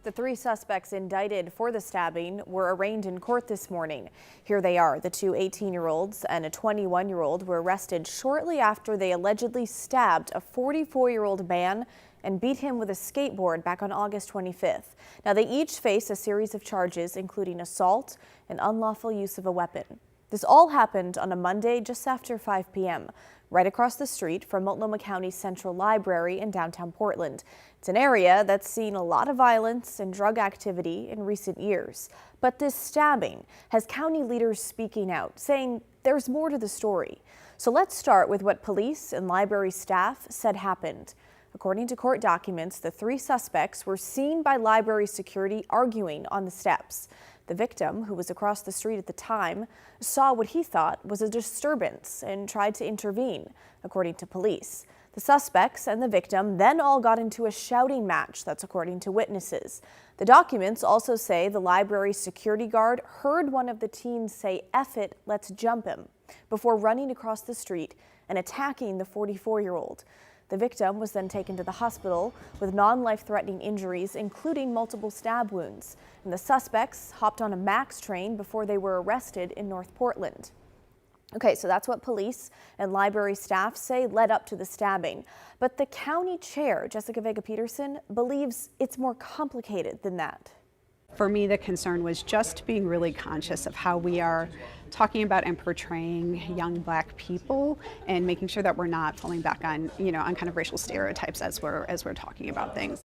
The three suspects indicted for the stabbing were arraigned in court this morning. Here they are. The two 18-year-olds and a 21-year-old were arrested shortly after they allegedly stabbed a 44-year-old man and beat him with a skateboard back on August 25th. Now, they each face a series of charges, including assault and unlawful use of a weapon. This all happened on a Monday just after 5 p.m., right across the street from Multnomah County Central Library in downtown Portland. It's an area that's seen a lot of violence and drug activity in recent years. But this stabbing has county leaders speaking out, saying there's more to the story. So let's start with what police and library staff said happened. According to court documents, the three suspects were seen by library security arguing on the steps. The victim, who was across the street at the time, saw what he thought was a disturbance and tried to intervene, according to police. The suspects and the victim then all got into a shouting match, that's according to witnesses. The documents also say the library security guard heard one of the teens say, "F it, let's jump him," before running across the street and attacking the 44-year-old. The victim was then taken to the hospital with non-life-threatening injuries, including multiple stab wounds. And the suspects hopped on a MAX train before they were arrested in North Portland. Okay, so that's what police and library staff say led up to the stabbing. But the county chair, Jessica Vega-Peterson, believes it's more complicated than that. For me, the concern was just being really conscious of how we are talking about and portraying young Black people, and making sure that we're not falling back on, on kind of racial stereotypes as we're talking about things.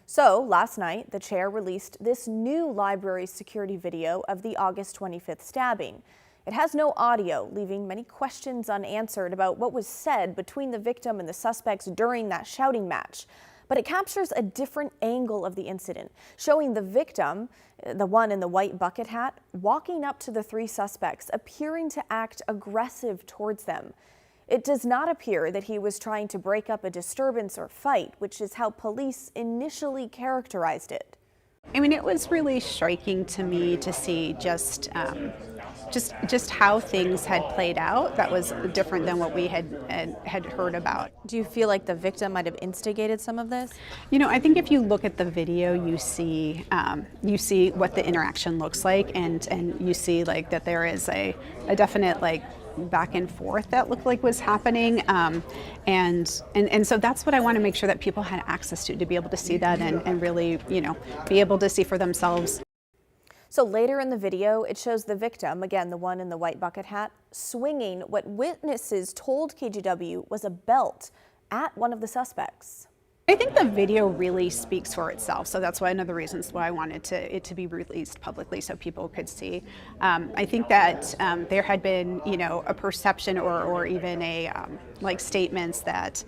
So last night, the chair released this new library security video of the August 25th stabbing. It has no audio, leaving many questions unanswered about what was said between the victim and the suspects during that shouting match. But it captures a different angle of the incident, showing the victim, the one in the white bucket hat, walking up to the three suspects, appearing to act aggressive towards them. It does not appear that he was trying to break up a disturbance or fight, which is how police initially characterized it. I mean, it was really striking to me to see just how things had played out. That was different than what we had heard about. Do you feel like the victim might have instigated some of this? I think if you look at the video, you see what the interaction looks like, and you see that there is a definite back and forth that looked like was happening, and so that's what I want to make sure that people had access to be able to see that and really be able to see for themselves. So later in the video, it shows the victim, again the one in the white bucket hat, swinging what witnesses told KGW was a belt at one of the suspects. I think the video really speaks for itself, so that's one of the reasons why I wanted it to be released publicly so people could see. I think that there had been, a perception or even a statements that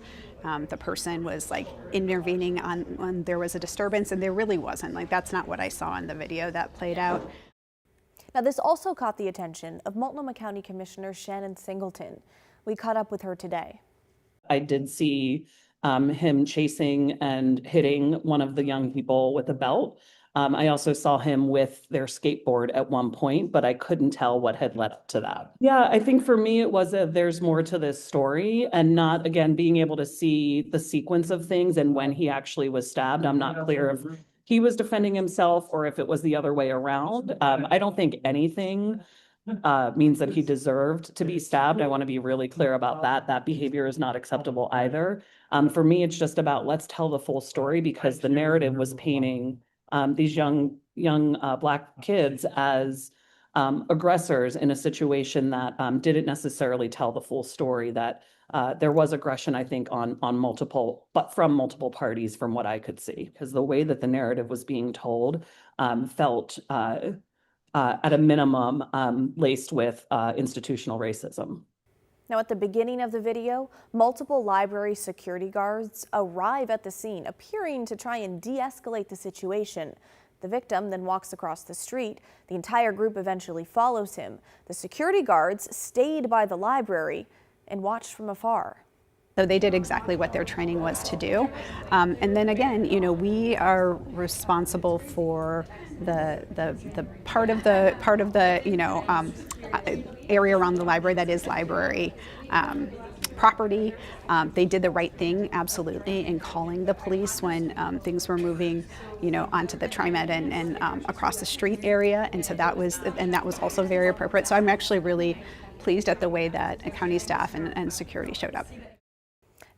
the person was intervening when there was a disturbance, and there really wasn't. That's not what I saw in the video that played out. Now, this also caught the attention of Multnomah County Commissioner Shannon Singleton. We caught up with her today. I did see him chasing and hitting one of the young people with a belt. I also saw him with their skateboard at one point, but I couldn't tell what had led up to that. Yeah, I think for me it was there's more to this story, and not, again, being able to see the sequence of things and when he actually was stabbed. I'm not clear if he was defending himself or if it was the other way around. I don't think anything means that he deserved to be stabbed. I want to be really clear about that. That behavior is not acceptable either. For me, it's just about let's tell the full story, because the narrative was painting these young Black kids as aggressors in a situation that didn't necessarily tell the full story, that there was aggression, I think, on multiple, but from multiple parties from what I could see, because the way that the narrative was being told felt at a minimum laced with institutional racism. Now, at the beginning of the video, multiple library security guards arrive at the scene, appearing to try and de-escalate the situation. The victim then walks across the street. The entire group eventually follows him. The security guards stayed by the library and watched from afar. So they did exactly what their training was to do. And then again, we are responsible for the part of the area around the library that is library property. They did the right thing, absolutely, in calling the police when things were moving, onto the TriMet and across the street area, and so that was also very appropriate. So I'm actually really pleased at the way that county staff and security showed up.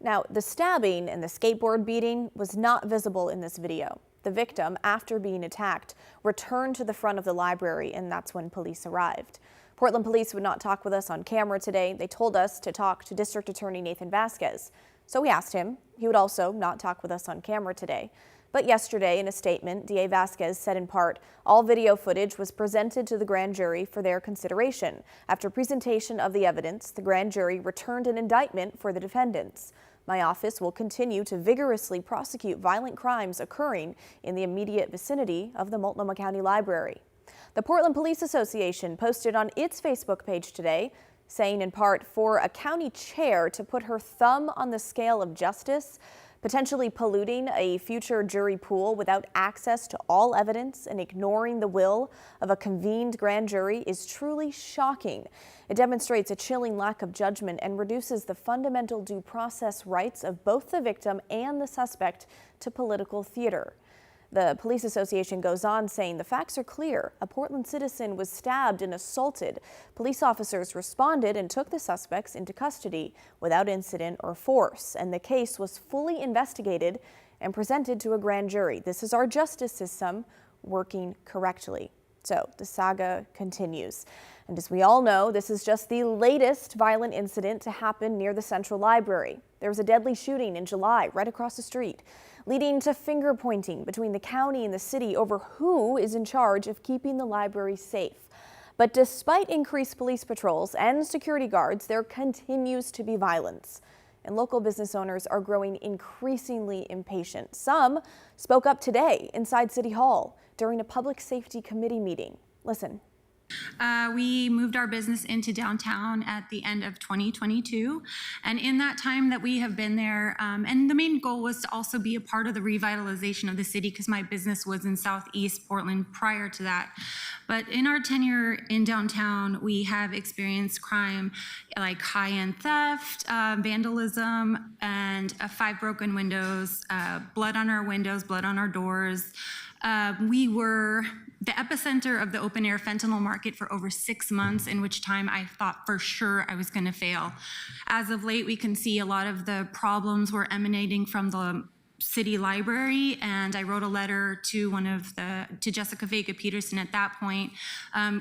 Now, the stabbing and the skateboard beating was not visible in this video. The victim, after being attacked, returned to the front of the library, and that's when police arrived. Portland police would not talk with us on camera today. They told us to talk to District Attorney Nathan Vasquez. So we asked him. He would also not talk with us on camera today. But yesterday, in a statement, DA Vasquez said in part, all video footage was presented to the grand jury for their consideration. After presentation of the evidence, the grand jury returned an indictment for the defendants. My office will continue to vigorously prosecute violent crimes occurring in the immediate vicinity of the Multnomah County Library. The Portland Police Association posted on its Facebook page today, saying in part, for a county chair to put her thumb on the scale of justice, potentially polluting a future jury pool without access to all evidence and ignoring the will of a convened grand jury is truly shocking. It demonstrates a chilling lack of judgment and reduces the fundamental due process rights of both the victim and the suspect to political theater. The Police Association goes on saying the facts are clear. A Portland citizen was stabbed and assaulted. Police officers responded and took the suspects into custody without incident or force, and the case was fully investigated and presented to a grand jury. This is our justice system working correctly. So the saga continues. And as we all know, this is just the latest violent incident to happen near the Central Library. There was a deadly shooting in July right across the street, leading to finger pointing between the county and the city over who is in charge of keeping the library safe. But despite increased police patrols and security guards, there continues to be violence. And local business owners are growing increasingly impatient. Some spoke up today inside City Hall during a public safety committee meeting. Listen. We moved our business into downtown at the end of 2022, and in that time that we have been there, and the main goal was to also be a part of the revitalization of the city because my business was in Southeast Portland prior to that. But in our tenure in downtown, we have experienced crime like high-end theft, vandalism, and 5 broken windows, blood on our windows, blood on our doors. We were the epicenter of the open-air fentanyl market for over 6 months, in which time I thought for sure I was going to fail. As of late, we can see a lot of the problems were emanating from the city library, and I wrote a letter to Jessica Vega Peterson at that point,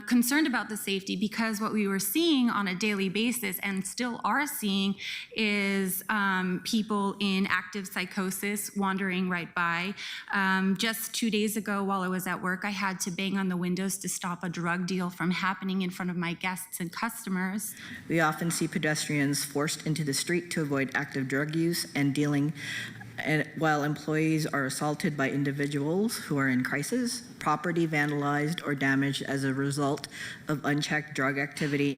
concerned about the safety, because what we were seeing on a daily basis and still are seeing is people in active psychosis wandering right by. Just 2 days ago, while I was at work, I had to bang on the windows to stop a drug deal from happening in front of my guests and customers. We often see pedestrians forced into the street to avoid active drug use and dealing, and while employees are assaulted by individuals who are in crisis, property vandalized or damaged as a result of unchecked drug activity.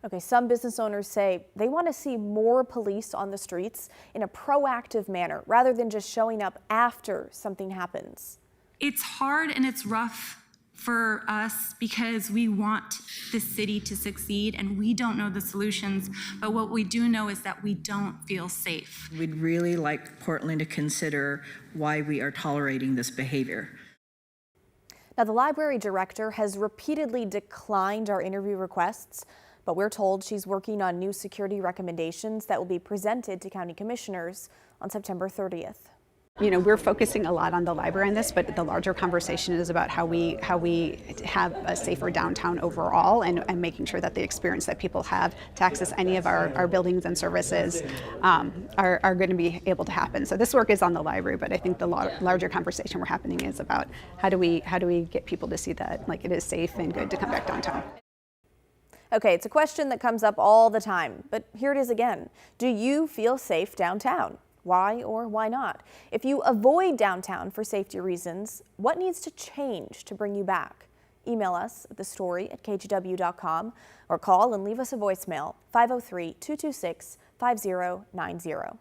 Okay, some business owners say they want to see more police on the streets in a proactive manner rather than just showing up after something happens. It's hard and it's rough for us because we want the city to succeed and we don't know the solutions, but what we do know is that we don't feel safe. We'd really like Portland to consider why we are tolerating this behavior. Now, the library director has repeatedly declined our interview requests, but we're told she's working on new security recommendations that will be presented to county commissioners on September 30th. We're focusing a lot on the library in this, but the larger conversation is about how we have a safer downtown overall and making sure that the experience that people have to access any of our buildings and services are going to be able to happen. So this work is on the library, but I think the larger conversation we're happening is about how do we get people to see that it is safe and good to come back downtown. Okay, it's a question that comes up all the time, but here it is again. Do you feel safe downtown? Why or why not? If you avoid downtown for safety reasons, what needs to change to bring you back? Email us at thestory@kgw.com or call and leave us a voicemail, 503-226-5090.